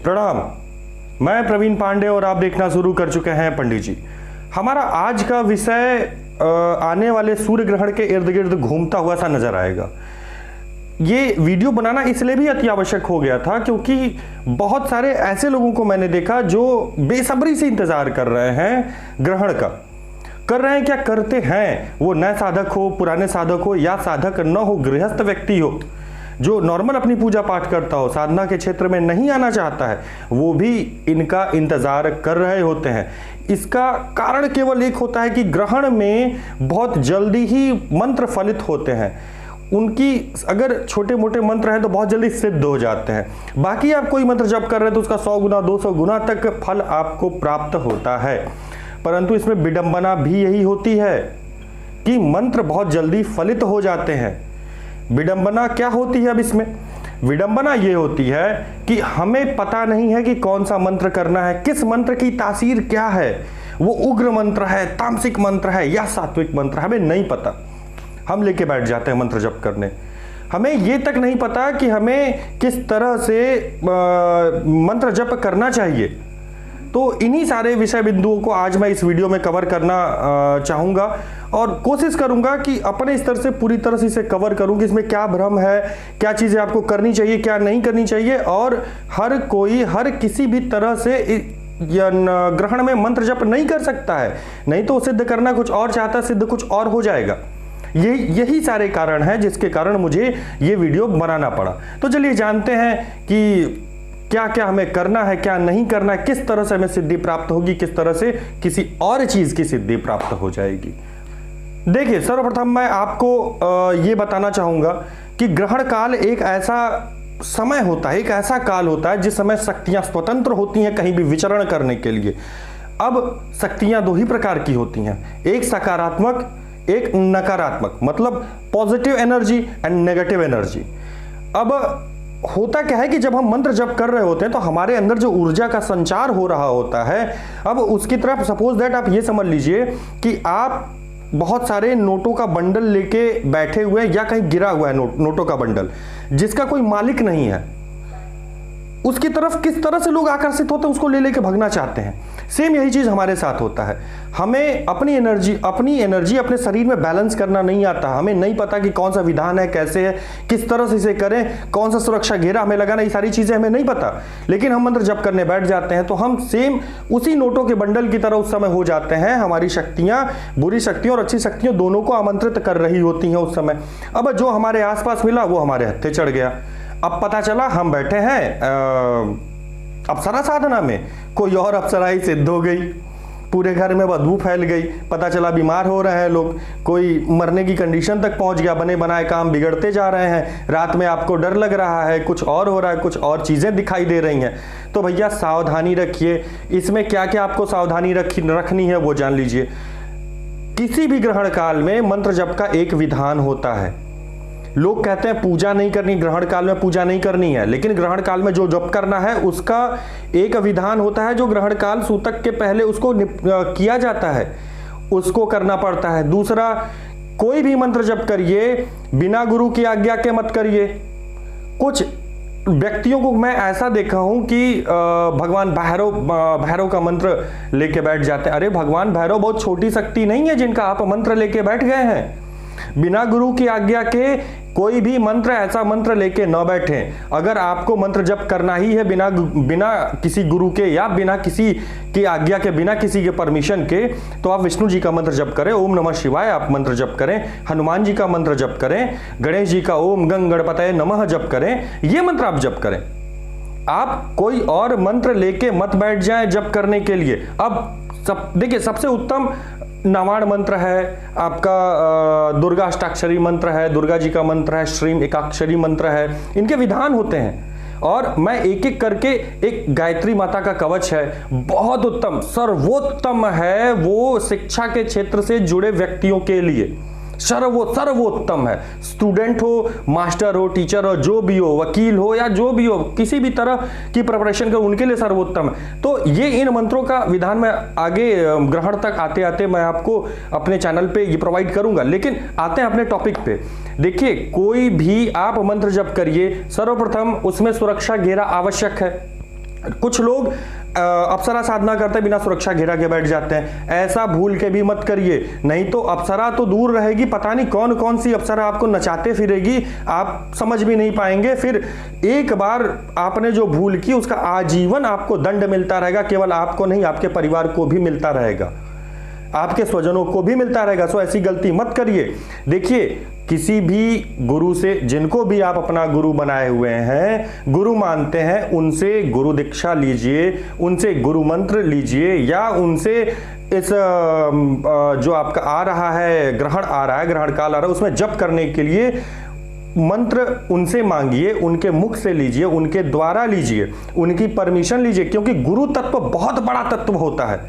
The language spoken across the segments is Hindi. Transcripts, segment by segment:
प्रणाम। मैं प्रवीण पांडे और आप देखना शुरू कर चुके हैं पंडित जी। हमारा आज का विषय आने वाले सूर्य ग्रहण के इर्द गिर्द घूमता हुआ सा नजर आएगा। ये वीडियो बनाना इसलिए भी अति आवश्यक हो गया था क्योंकि बहुत सारे ऐसे लोगों को मैंने देखा जो बेसब्री से इंतजार कर रहे हैं ग्रहण का। कर रहे हैं क्या, करते हैं वो नए साधक हो, पुराने साधक हो या साधक न हो, गृहस्थ व्यक्ति हो जो नॉर्मल अपनी पूजा पाठ करता हो, साधना के क्षेत्र में नहीं आना चाहता है, वो भी इनका इंतजार कर रहे होते हैं। इसका कारण केवल एक होता है कि ग्रहण में बहुत जल्दी ही मंत्र फलित होते हैं। उनकी अगर छोटे मोटे मंत्र हैं तो बहुत जल्दी सिद्ध हो जाते हैं। बाकी आप कोई मंत्र जप कर रहे हैं तो उसका 100 गुना 200 गुना तक फल आपको प्राप्त होता है। परंतु इसमें विडंबना भी यही होती है कि मंत्र बहुत जल्दी फलित हो जाते हैं। विडंबना क्या होती है? अब इसमें विडंबना ये होती है कि हमें पता नहीं है कि कौन सा मंत्र करना है, किस मंत्र की तासीर क्या है, वो उग्र मंत्र है, तामसिक मंत्र है या सात्विक मंत्र, हमें नहीं पता। हम लेके बैठ जाते हैं मंत्र जप करने। हमें ये तक नहीं पता कि हमें किस तरह से मंत्र जप करना चाहिए। तो इन्हीं सारे विषय बिंदुओं को आज मैं इस वीडियो में कवर करना चाहूँगा और कोशिश करूँगा कि अपने स्तर से पूरी तरह से इसे कवर करूँ कि इसमें क्या भ्रम है, क्या चीज़ें आपको करनी चाहिए, क्या नहीं करनी चाहिए। और हर कोई हर किसी भी तरह से ग्रहण में मंत्र जप नहीं कर सकता है, नहीं तो सिद्ध करना कुछ और चाहता है, सिद्ध कुछ और हो जाएगा। यही सारे कारण हैं जिसके कारण मुझे ये वीडियो बनाना पड़ा। तो चलिए जानते हैं कि क्या क्या हमें करना है, क्या नहीं करना है, किस तरह से हमें सिद्धि प्राप्त होगी, किस तरह से किसी और चीज की सिद्धि प्राप्त हो जाएगी। देखिए, सर्वप्रथम मैं आपको ये बताना चाहूंगा कि ग्रहण काल एक ऐसा समय होता है, एक ऐसा काल होता है जिस समय शक्तियां स्वतंत्र होती हैं कहीं भी विचरण करने के लिए। अब शक्तियां दो ही प्रकार की होती हैं, एक सकारात्मक, एक नकारात्मक, मतलब positive energy and negative energy. अब होता क्या है कि जब हम मंत्र जप कर रहे होते हैं तो हमारे अंदर जो ऊर्जा का संचार हो रहा होता है, अब उसकी तरफ सपोज दैट आप ये समझ लीजिए कि आप बहुत सारे नोटों का बंडल लेके बैठे हुए हैं या कहीं गिरा हुआ है नोटों का बंडल जिसका कोई मालिक नहीं है। उसकी तरफ किस तरह से लोग आकर्षित होते हैं, उसको ले लेके भगना चाहते हैं। सेम यही चीज हमारे साथ होता है। हमें अपनी एनर्जी अपने शरीर में बैलेंस करना नहीं आता। हमें नहीं पता कि कौन सा विधान है, कैसे है, किस तरह से इसे करें, कौन सा सुरक्षा घेरा हमें लगाना, ये सारी चीजें हमें नहीं पता। लेकिन हम मंत्र जप करने बैठ जाते हैं तो हम सेम उसी नोटों के बंडल की तरह उस समय हो जाते हैं। हमारी शक्तियां, बुरी शक्तियां और अच्छी शक्तियां दोनों को आमंत्रित कर रही होती हैं उस समय। अब जो हमारे आसपास मिला वो हमारे हत्थे चढ़ गया। अब पता चला हम बैठे हैं अप्सरा साधना में, कोई और अप्सरा ही सिद्ध हो गई, पूरे घर में बदबू फैल गई। पता चला बीमार हो रहे हैं लोग, कोई मरने की कंडीशन तक पहुंच गया, बने बनाए काम बिगड़ते जा रहे हैं। रात में आपको डर लग रहा है, कुछ और हो रहा है, कुछ और चीजें दिखाई दे रही हैं। तो भैया सावधानी रखिए। इसमें क्या क्या आपको सावधानी रखनी है वो जान लीजिए। किसी भी ग्रहण काल में मंत्र जप का एक विधान होता है। लोग कहते हैं पूजा नहीं करनी, ग्रहण काल में पूजा नहीं करनी है, लेकिन ग्रहण काल में जो जप करना है उसका एक विधान होता है जो ग्रहण काल सूतक के पहले उसको किया जाता है, उसको करना पड़ता है। दूसरा, कोई भी मंत्र जप करिए बिना गुरु की आज्ञा के मत करिए। कुछ व्यक्तियों को मैं ऐसा देखा हूं कि भगवान भैरव का मंत्र लेके बैठ जाते हैं। अरे भगवान भैरव बहुत छोटी शक्ति नहीं है जिनका आप मंत्र लेके बैठ गए हैं। बिना गुरु की आज्ञा के कोई भी मंत्र, ऐसा मंत्र लेके न बैठे। अगर आपको मंत्र जप करना ही है बिना किसी गुरु के या बिना किसी की आज्ञा के, बिना किसी के परमिशन के, तो आप विष्णु जी का मंत्र जप करें, ओम नमः शिवाय आप मंत्र जप करें, हनुमान जी का मंत्र जप करें, गणेश जी का ओम गंग गणपतये नमः जप करें, ये मंत्र आप जप करें। आप कोई और मंत्र लेके मत बैठ जाएं जप करने के लिए। अब देखिए, सबसे उत्तम नवाण मंत्र है आपका, दुर्गा अष्टाक्षरी मंत्र है, दुर्गा जी का मंत्र है, श्रीम एकाक्षरी मंत्र है, इनके विधान होते हैं। और मैं एक एक करके, एक गायत्री माता का कवच है, बहुत उत्तम, सर्वोत्तम है वो शिक्षा के क्षेत्र से जुड़े व्यक्तियों के लिए। सर्वोत्तम है। स्टूडेंट हो, मास्टर हो, टीचर हो, जो भी हो, वकील हो या जो भी हो, किसी भी तरह की प्रिपरेशन करो, उनके लिए सर्वोत्तम है। तो ये इन मंत्रों का विधान मैं आगे ग्रहण तक आते आते मैं आपको अपने चैनल पे ये प्रोवाइड करूंगा। लेकिन आते हैं अपने टॉपिक पे। देखिए, कोई भी आप मंत्र जप करिए, सर्वप्रथम उसमें सुरक्षा घेरा आवश्यक है। कुछ लोग अप्सरा साधना करते बिना सुरक्षा घेरा के बैठ जाते हैं। ऐसा भूल के भी मत करिए, नहीं तो अप्सरा तो दूर रहेगी, पता नहीं कौन कौन सी अप्सरा आपको नचाते फिरेगी, आप समझ भी नहीं पाएंगे। फिर एक बार आपने जो भूल की उसका आजीवन आपको दंड मिलता रहेगा। केवल आपको नहीं, आपके परिवार को भी मिलता रहेगा, आपके स्वजनों को भी मिलता रहेगा। सो ऐसी गलती मत करिए। देखिए, किसी भी गुरु से, जिनको भी आप अपना गुरु बनाए हुए हैं, गुरु मानते हैं, उनसे गुरु दीक्षा लीजिए, उनसे गुरु मंत्र लीजिए, या उनसे इस जो आपका आ रहा है, ग्रहण आ रहा है, ग्रहण काल आ रहा है, उसमें जप करने के लिए मंत्र उनसे मांगिए, उनके मुख से लीजिए, उनके द्वारा लीजिए, उनकी परमिशन लीजिए। क्योंकि गुरु तत्व बहुत बड़ा तत्व होता है।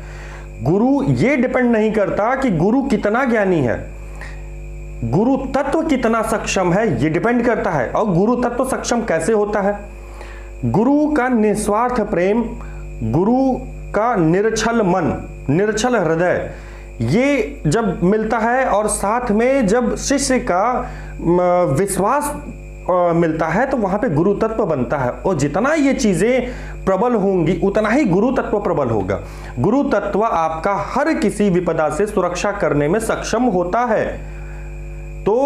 गुरु ये डिपेंड नहीं करता कि गुरु कितना ज्ञानी है, गुरु तत्व कितना सक्षम है ये डिपेंड करता है। और गुरु तत्व सक्षम कैसे होता है? गुरु का निस्वार्थ प्रेम, गुरु का निरछल मन, निरछल हृदय, ये जब मिलता है, और साथ में जब शिष्य का विश्वास मिलता है, तो वहां पे गुरु तत्व बनता है। और जितना ये चीजें प्रबल होंगी उतना ही गुरु तत्व प्रबल होगा। गुरु तत्व आपका हर किसी विपदा से सुरक्षा करने में सक्षम होता है। तो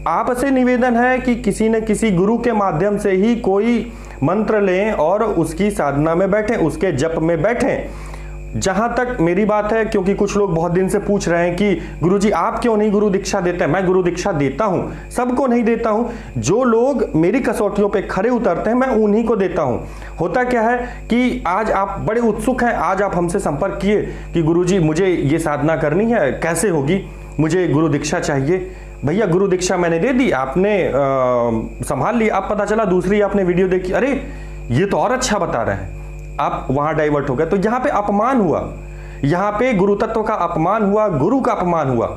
आपसे निवेदन है कि किसी न किसी गुरु के माध्यम से ही कोई मंत्र लें और उसकी साधना में बैठें, उसके जप में बैठें। जहां तक मेरी बात है, क्योंकि कुछ लोग बहुत दिन से पूछ रहे हैं कि गुरुजी आप क्यों नहीं गुरु दीक्षा देते हैं। मैं गुरु दीक्षा देता हूं, सबको नहीं देता हूं। जो लोग मेरी कसौटियों पे खरे उतरते हैं मैं उन्हीं को देता हूं। होता क्या है कि आज आप बड़े उत्सुक हैं, आज आप हमसे संपर्क किए कि गुरुजी मुझे ये साधना करनी है, कैसे होगी, मुझे गुरु दीक्षा चाहिए। भैया गुरु दीक्षा मैंने दे दी, आपने संभाल ली, अब पता चला दूसरी आपने वीडियो देखी, अरे ये तो और अच्छा बता रहे हैं, आप वहां डाइवर्ट हो गए। तो यहां पे अपमान हुआ, यहां पे गुरु तत्व का अपमान हुआ, गुरु का अपमान हुआ,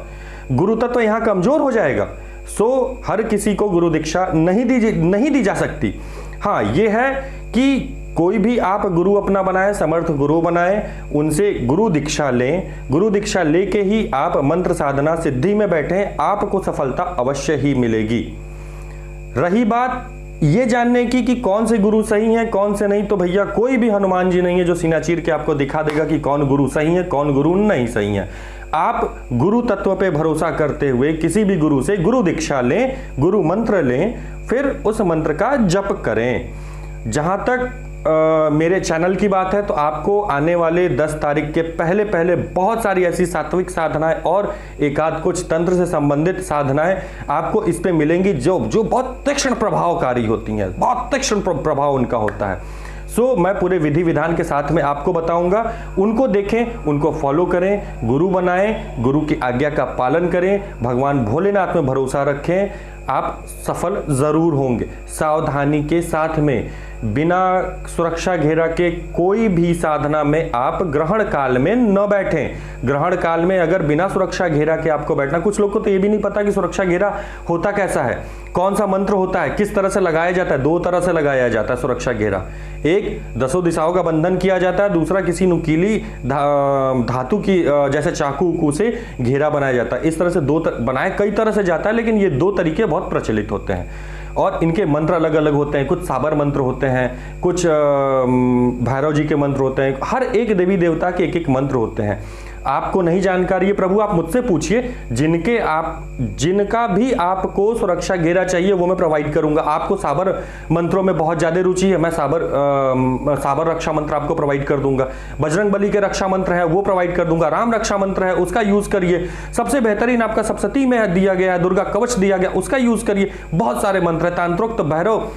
गुरु तत्व यहां कमजोर हो जाएगा। सो हर किसी को गुरु दीक्षा नहीं दी जा सकती। हाँ, ये है कि कोई भी आप गुरु अपना बनाए, समर्थ गुरु बनाए, उनसे गुरु दीक्षा लें। गुरु दीक्षा लेके ही आप मंत्र साधना सिद्धि में बैठें, आपको सफलता अवश्य ही मिलेगी। रही बात ये जानने की कि कौन से गुरु सही हैं, कौन से नहीं, तो भैया कोई भी हनुमान जी नहीं है जो सीना चीर के आपको दिखा देगा कि कौन गुरु सही है, कौन गुरु नहीं सही है। आप गुरु तत्व पे भरोसा करते हुए किसी भी गुरु से गुरु दीक्षा लें, गुरु मंत्र लें, फिर उस मंत्र का जप करें। जहां तक मेरे चैनल की बात है, तो आपको आने वाले 10 तारीख के पहले पहले बहुत सारी ऐसी सात्विक साधनाएं और एकाध कुछ तंत्र से संबंधित साधनाएं आपको इस पे मिलेंगी जो बहुत तीक्ष्ण प्रभावकारी होती हैं, बहुत तीक्ष्ण प्रभाव उनका होता है। सो मैं पूरे विधि विधान के साथ में आपको बताऊंगा, उनको देखें, उनको फॉलो करें, गुरु बनाएं, गुरु की आज्ञा का पालन करें, भगवान भोलेनाथ में भरोसा रखें, आप सफल जरूर होंगे। सावधानी के साथ में, बिना सुरक्षा घेरा के कोई भी साधना में आप ग्रहण काल में न बैठें। ग्रहण काल में अगर बिना सुरक्षा घेरा के आपको बैठना, कुछ लोग को तो ये भी नहीं पता कि सुरक्षा घेरा होता कैसा है, कौन सा मंत्र होता है, किस तरह से लगाया जाता है। 2 तरह से लगाया जाता है सुरक्षा घेरा, एक 10 दिशाओं का बंधन किया जाता है, दूसरा किसी नुकीली धातु की जैसे चाकू से घेरा बनाया जाता है। इस तरह से बनाया कई तरह से जाता है, लेकिन ये 2 तरीके बहुत प्रचलित होते हैं और इनके मंत्र अलग अलग होते हैं। कुछ साबर मंत्र होते हैं, कुछ भैरव जी के मंत्र होते हैं, हर एक देवी देवता के एक मंत्र होते हैं। आपको नहीं जानकारी है प्रभु, आप मुझसे पूछिए, जिनका भी आपको सुरक्षा घेरा चाहिए वो मैं प्रोवाइड करूंगा। आपको साबर मंत्रों में बहुत ज्यादा रुचि है, मैं साबर रक्षा मंत्र आपको प्रोवाइड कर दूंगा। बजरंग बली के रक्षा मंत्र है वो प्रोवाइड कर दूंगा। राम रक्षा मंत्र है उसका यूज करिए। सबसे बेहतरीन आपका सप्तशती में दिया गया है, दुर्गा कवच दिया गया, उसका यूज करिए। बहुत सारे मंत्र है, तांत्रोक्त भैरव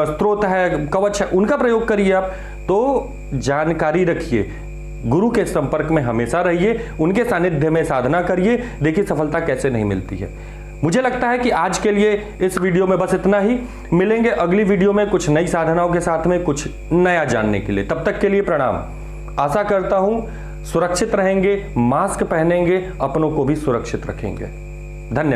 स्त्रोत है, कवच है, उनका प्रयोग करिए आप। तो जानकारी रखिए, गुरु के संपर्क में हमेशा रहिए, उनके सानिध्य में साधना करिए, देखिए सफलता कैसे नहीं मिलती है। मुझे लगता है कि आज के लिए इस वीडियो में बस इतना ही। मिलेंगे अगली वीडियो में कुछ नई साधनाओं के साथ में, कुछ नया जानने के लिए। तब तक के लिए प्रणाम। आशा करता हूं सुरक्षित रहेंगे, मास्क पहनेंगे, अपनों को भी सुरक्षित रखेंगे। धन्यवाद।